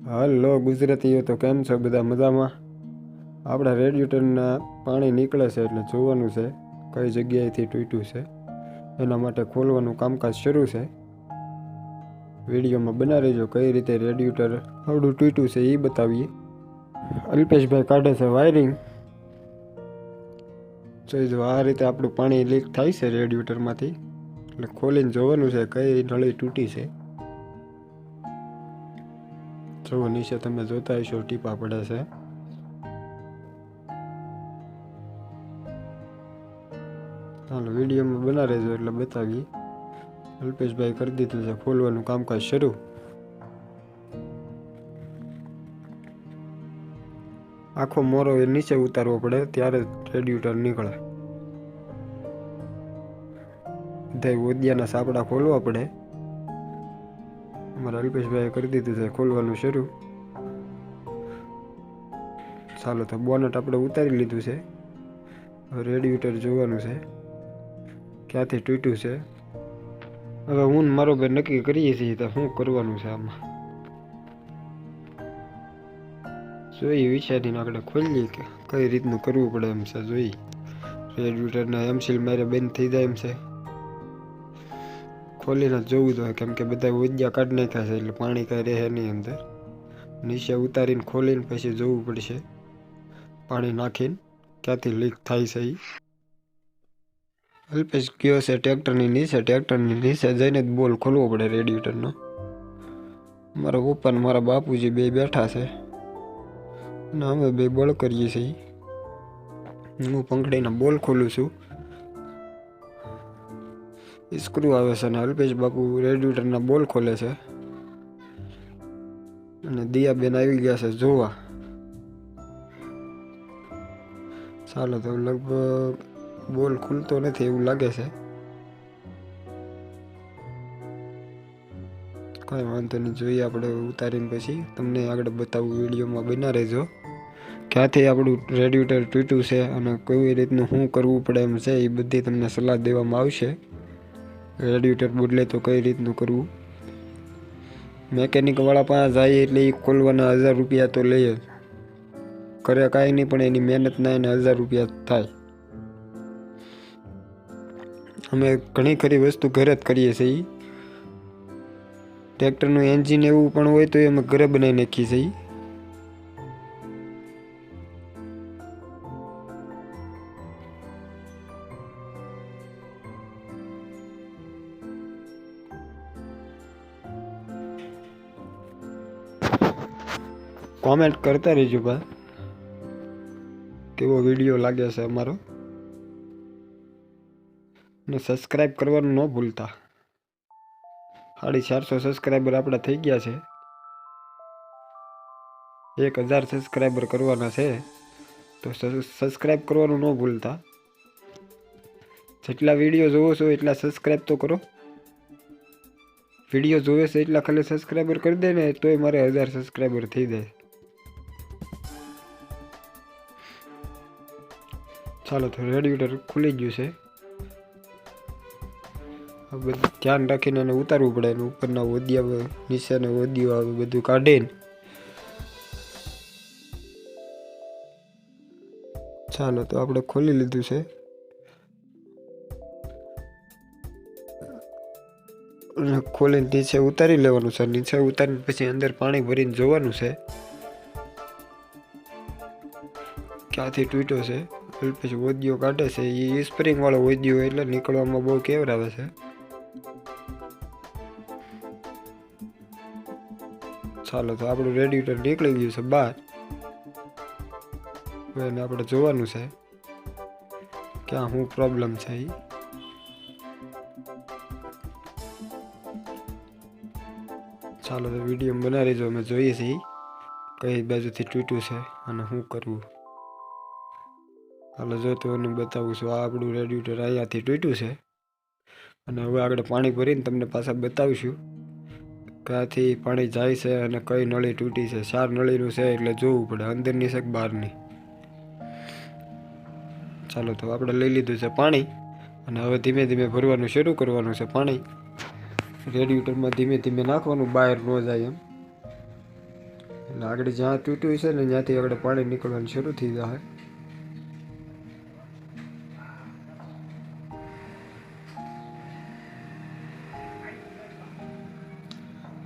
Hello ગુજરાતીઓ, તો કેમ છો બધા? મજામાં? આપણા રેડિએટરના પાણી નીકળે છે એટલે જોવાનું છે કઈ જગ્યાએથી તૂટ્યું છે. એના માટે ખોલવાનું કામકાજ શરૂ છે. વિડીયોમાં બના રહેજો. કઈ રીતે રેડિએટર આવડું તૂટ્યું છે એ બતાવીએ. અલ્પેશભાઈ કાઢે છે વાયરિંગ. જોઈજો, આ રીતે આપણું પાણી લીક થાય છે રેડિએટરમાંથી. એટલે ખોલીને જોવાનું છે કઈ નળી તૂટી છે. જો નીચે તમે જોતા હશો ટીપા પડે છે. હાલો વિડીયોમાં બના રહેજો એટલે બતાવીએ. અલ્પેશભાઈ કરી દીધું છે ખોલવાનું કામકાજ શરૂ. આખો મોરો એ નીચે ઉતારવો પડે ત્યારે રેડિએટર નીકળે. બધા ઓદિયાના સાપડા ખોલવા પડે. અમારા અલ્પેશભાઈએ કરી દીધું છે ખોલવાનું શરૂ. ચાલો તો બોનટ આપણે ઉતારી લીધું છે. હવે રેડિએટર જોવાનું છે ક્યાંથી તૂટ્યું છે. હવે હું મારો ભાઈ નક્કી કરીએ છીએ તો શું કરવાનું છે આમાં. જોઈએ વિચારીને આપણે ખોલીએ કે કઈ રીતનું કરવું પડે એમ છે. જોઈએ રેડિએટરના એમસીલ મારે બંધ થઈ જાય એમ છે. ખોલીને જોવું જોઈએ કેમ કે બધા ઓદિયા કાઢી નાખ્યા છે એટલે પાણી કાંઈ રહે નહીં અંદર. નીચે ઉતારીને ખોલીને પછી જોવું પડશે પાણી નાખીને ક્યાંથી લીક થાય છે. અલ્પેશ ગયો છે ટ્રેક્ટરની નીચે જઈને જ બોલ ખોલવો પડે રેડિએટરનો. મારા પપ્પા ને મારા બાપુજી બે બેઠા છે અને અમે બે બળ કરીએ છીએ. હું પંખડીના બોલ ખોલું છું. સ્ક્રૂ આવે છે અને અલ્પેશ બાપુ રેડિએટરના બોલ ખોલે છે. અને દિયાબેન આવી ગયા છે જોવા. ચાલો તો લગભગ બોલ ખુલતો નથી એવું લાગે છે. કઈ વાંધો નહીં, જોઈએ આપણે ઉતારીને પછી તમને આગળ બતાવું. વિડીયોમાં બના રહેજો. ક્યાંથી આપણું રેડિએટર તૂટ્યું છે અને કેવી રીતનું શું કરવું પડે એમ છે એ બધી તમને સલાહ દેવામાં આવશે. રેડિએટર બદલે તો કઈ રીતનું કરવું. મેકેનિક વાળા પાસે જાય એટલે એ ખોલવાના 1000 રૂપિયા તો લઈએ જ. કરે કાંઈ નહીં પણ એની મહેનત ના એને 1000 રૂપિયા થાય. અમે ઘણી ખરી વસ્તુ ઘરે જ કરીએ છીએ. ટ્રેક્ટરનું એન્જિન એવું પણ હોય તો અમે ઘરે બનાવી નાખીએ છીએ. કોમેન્ટ કરતા રહેજો ભાઈ કેવો વિડીયો લાગે છે અમારો. ને સબસ્ક્રાઈબ કરવાનું ન ભૂલતા. 450 સબસ્ક્રાઈબર આપણા થઈ ગયા છે. 1000 સબસ્ક્રાઈબર કરવાના છે તો સબસ્ક્રાઈબ કરવાનું ન ભૂલતા. જેટલા વિડીયો જોવો છો એટલા સબસ્ક્રાઈબ તો કરો. વિડીયો જોવે છે એટલા ખાલી સબસ્ક્રાઈબર કરી દે ને તોય મારે 1000 સબસ્ક્રાઈબર થઈ જાય. ચાલો તો રેડિએટર ખુલી ગયું છે. બધું ધ્યાન રાખીને એને ઉતારવું પડે. એને ઉપરના ઓદિયા નીચેના ઓદિયો આવે બધું કાઢીને. ચાલો તો આપણે ખોલી લીધું છે. અને ખોલીને નીચે ઉતારી લેવાનું છે. નીચે ઉતારીને પછી અંદર પાણી ભરીને જોવાનું છે ક્યાંથી તૂટ્યો છે. પછી ઓદિયો કાઢે છે એ સ્પ્રિંગ વાળો ઓદિયો એટલે નીકળવામાં બહુ કેવરાવે છે. ચાલો તો આપણું રેડિએટર નીકળી ગયું છે બહાર. એને આપણે જોવાનું છે ક્યાં શું પ્રોબ્લેમ છે એ. ચાલો તો વિડીયો બનાવી રહેજો. અમે જોઈએ છીએ કઈ બાજુથી તૂટ્યું છે અને શું કરવું. હાલો જો તો એને બતાવું છું. આ આપણું રેડિએટર અહીંયાથી તૂટ્યું છે અને હવે આગળ પાણી ભરીને તમને પાછા બતાવીશું ક્યાંથી પાણી જાય છે અને કઈ નળી તૂટી છે. 4 નળીનું છે એટલે જોવું પડે અંદરની છે કે બહારની. ચાલો તો આપણે લઈ લીધું છે પાણી અને હવે ધીમે ધીમે ભરવાનું શરૂ કરવાનું છે પાણી. રેડિએટરમાં ધીમે ધીમે નાખવાનું બહાર ન જાય એમ. એટલે આગળ જ્યાં તૂટ્યું છે ને ત્યાંથી આગળ પાણી નીકળવાનું શરૂ થઈ જાય.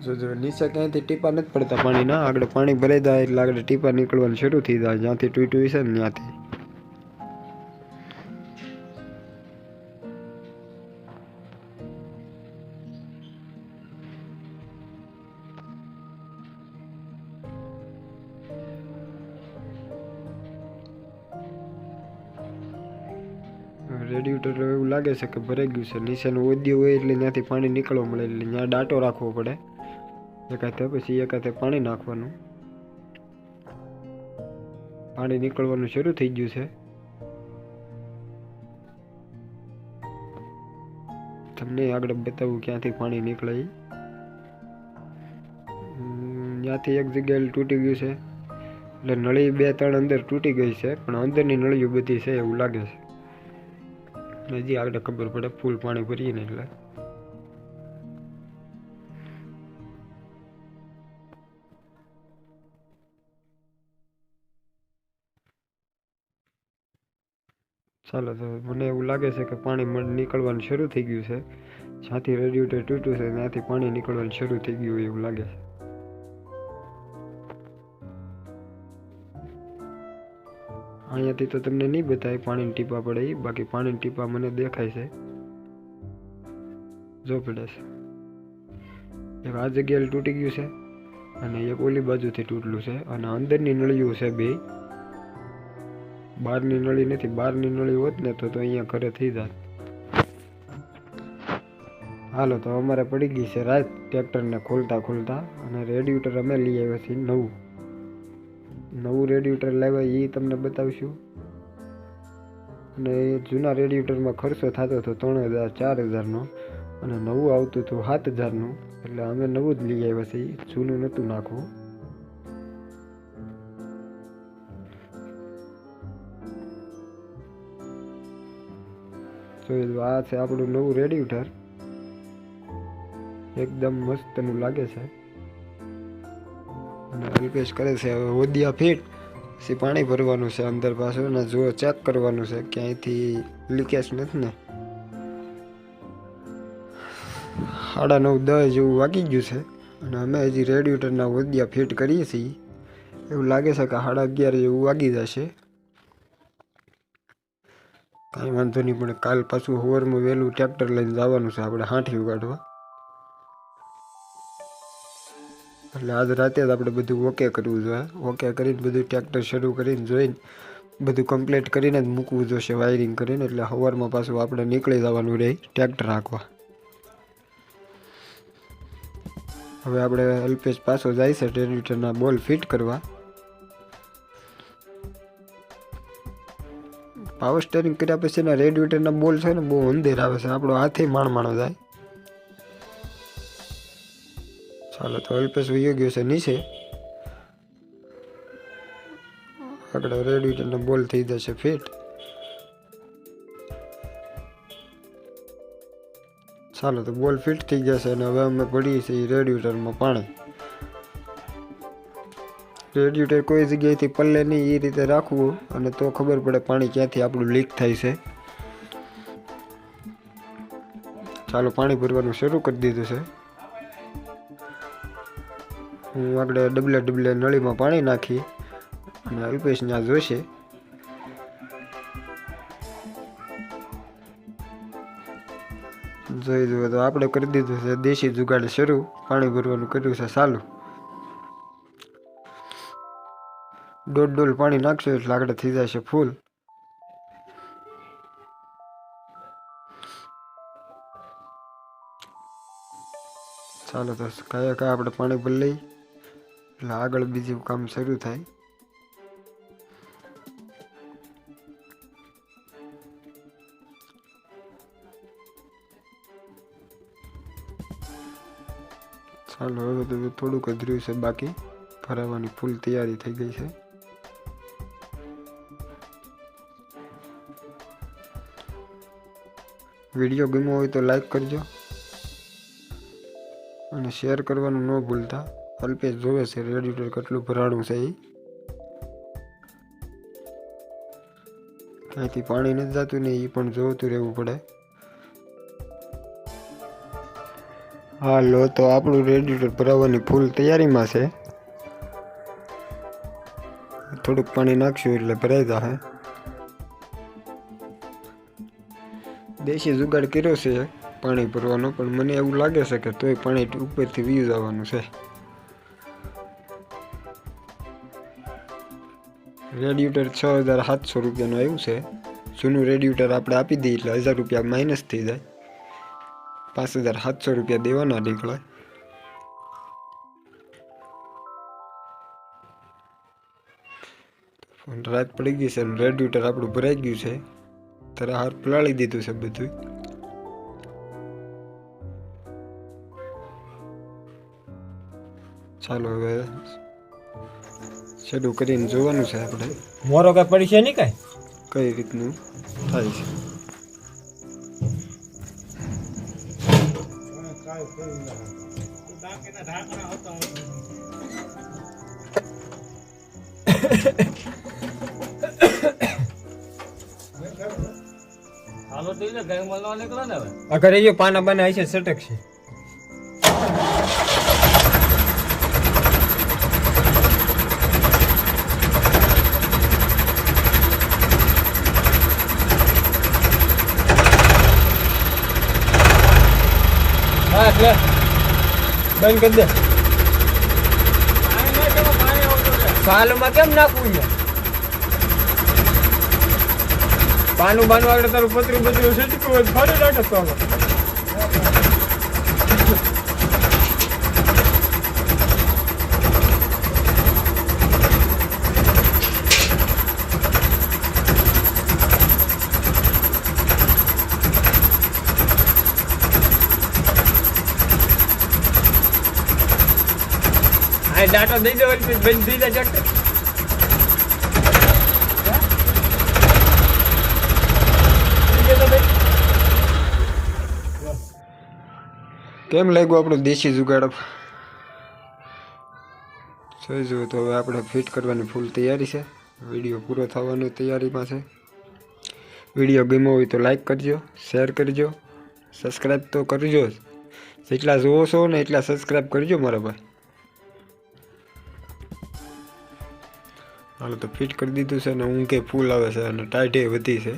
જો નીચે ક્યાંયથી ટીપા નથી પડતા પાણીના, આગળ પાણી ભરાઈ જાય એટલે આગળ ટીપા નીકળવાનું શરૂ થઈ જાય જ્યાંથી તૂટ્યું છે ને ત્યાંથી. રેડિએટર એવું લાગે છે કે ભરાઈ ગયું છે. નીચેનું ઓદ્યું હોય એટલે ત્યાંથી પાણી નીકળવા મળે, એટલે ત્યાં ડાટો રાખવો પડે એકાથે, પછી એકાથે પાણી નાખવાનું. પાણી નીકળવાનું શરૂ થઈ ગયું છે. તમને આગળ બતાવું ક્યાંથી પાણી નીકળે. ત્યાંથી એક જગ્યાએ તૂટી ગયું છે, એટલે નળી 2-3 અંદર તૂટી ગઈ છે, પણ અંદરની નળીઓ બધી છે એવું લાગે છે. હજી આગળ ખબર પડે ફૂલ પાણી ભરીને. એટલે ચાલો, તો મને એવું લાગે છે કે પાણી નીકળવાનું શરૂ થઈ ગયું છે. જ્યાંથી રેડિએટર તૂટ્યું છે ત્યાંથી પાણી નીકળવાનું શરૂ થઈ ગયું એવું લાગે છે. અહીંયાથી તો તમને નહીં બતાય પાણીની ટીપા પડે, બાકી પાણીની ટીપા મને દેખાય છે. જો પડે છે, એક આ જગ્યાએ તૂટી ગયું છે અને એક ઓલી બાજુથી તૂટેલું છે. અને અંદરની નળીઓ છે બે, બહારની નળી નથી. બહારની નળી હોત ને તો અહીંયા ઘરે થઈ જાત. હાલો, તો અમારે પડી ગઈ છે રાત ટ્રેક્ટરને ખોલતા ખોલતા, અને રેડિએટર અમે લઈ આવ્યા છીએ નવું રેડિએટર લાવ્યા એ તમને બતાવીશું. અને એ જૂના રેડિએટરમાં ખર્ચો થતો હતો 3000-4000નો, અને નવું આવતું હતું 7000નું. એટલે અમે નવું જ લઈ આવ્યા છીએ, જૂનું નહોતું નાખવું. તો આ છે આપણું નવું રેડિએટર, એકદમ મસ્તનું લાગે છે. અને અલ્પેશ કરે છે હવે હોદિયા ફીટ, પછી પાણી ભરવાનું છે અંદર પાછું, અને જો ચેક કરવાનું છે ક્યાંયથી લીકેજ નથી ને. 9:30 જેવું વાગી ગયું છે, અને અમે હજી રેડિએટરના હોદિયા ફિટ કરીએ છીએ. એવું લાગે છે કે 11:30 જેવું વાગી જશે. કાંઈ વાંધો નહીં, પણ કાલ પાછું સવારમાં વહેલું ટ્રેક્ટર લઈને જવાનું છે આપણે હાંઠિયું કાઢવા. એટલે આજ રાતે જ આપણે બધું ઓકે કરવું જોઈએ. ઓકે કરીને બધું ટ્રેક્ટર શરૂ કરીને જોઈને બધું કમ્પ્લીટ કરીને જ મૂકવું જોશે વાયરિંગ કરીને. એટલે સવારમાં પાછું આપણે નીકળી જવાનું રહે ટ્રેક્ટર હાંકવા. હવે આપણે અલ્પેશ પાછો જાય છે રેડિએટરના બોલ ફિટ કરવા. પાવર સ્ટેરિંગ કર્યા પછીના રેડિએટરના બોલ છે ને બહુ અંધેર આવે છે, આપણો હાથે માણો જાય. ચાલો, તો અલ્પેશ વયો ગયો છે નીચે. આગળ રેડિએટરના બોલ થઈ જશે ફિટ. ચાલો, તો બોલ ફિટ થઈ ગયા છે, અને હવે અમે પડીએ છીએ રેડિએટરમાં પાણી. રેડિએટર કોઈ જગ્યાએથી પલ્લે નહીં એ રીતે રાખવું, અને તો ખબર પડે પાણી ક્યાંથી આપણું લીક થાય છે. ચાલો, પાણી ભરવાનું શરૂ કરી દીધું છે. હું આગળ ડબલે નળીમાં પાણી નાખી, અને અલ્પેશ ત્યાં જોશે. જોઈ જુઓ તો આપણે કરી દીધું છે દેશી જુગાડ શરૂ. પાણી ભરવાનું કર્યું છે ચાલુ. 1.5 ડોલ પાણી નાખશું એટલે આગળ થઈ જશે ફૂલ. ચાલો, તો કયા આપણે પાણી ભરી લઈ એટલે આગળ બીજું કામ શરૂ થાય. ચાલો, હવે તો થોડુંક જ રહ્યું છે બાકી, ભરાવાની ફૂલ તૈયારી થઈ ગઈ છે. વિડીયો ગમ્યો હોય તો લાઈક કરજો, અને શેર કરવાનું ન ભૂલતા. અલ્પેશ જોવે છે રેડિએટર કેટલું ભરાણું છે એ. ક્યાંયથી પાણી નથી જતું ને એ પણ જોતું રહેવું પડે. હાલો તો આપણું રેડિએટર ભરાવવાની ફૂલ તૈયારીમાં છે. થોડુંક પાણી નાખશું એટલે ભરાઈ જશે. દેશી જુગાડ કર્યો છે પાણી ભરવાનો, પણ મને એવું લાગે છે કે તોય પાણી ઉપરથી વીયું જવાનું છે. રેડિએટર 6700 રૂપિયાનું આવ્યું છે. જૂનું રેડિએટર આપણે આપી દઈએ એટલે 1000 રૂપિયા માઇનસ થઈ જાય, 5700 રૂપિયા દેવાના નીકળે. રાત પડી ગઈ છે અને રેડિએટર આપણું ભરાઈ ગયું છે. ત્યારે હાર પલાળી દીધું છે બધું. ચાલો હવે શરૂ કરીને જોવાનું છે આપણે. મોરો કઈ પડી છે નહીં કઈ રીતનું થાય છે. અગર એ પાના બના છે સટક છે. બંધ કરી દે. સાલમાં કેમ નાખવું છે? પાનું બાનું આગળ તારું પતરું પતરું છટકું હોય ફરી નાખે તો ડાટા દઈ દો બંધ થઈ જાય ટ્રેક્ટર. કેમ લાગ્યું આપણું દેશી જુગાડ? જોઈજો તો હવે આપણે ફિટ કરવાની ફૂલ તૈયારી છે. વિડીયો પૂરો થવાની તૈયારીમાં છે. વિડીયો ગમ્યો હોય તો લાઈક કરજો, શેર કરજો, સબસ્ક્રાઈબ તો કરજો જ. જેટલા જુઓ છો ને એટલા સબસ્ક્રાઈબ કરજો મારા ભાઈ. હાલો તો ફિટ કરી દીધું છે ને ઊંઘે ફૂલ આવે છે અને ટાઈટે વધી છે.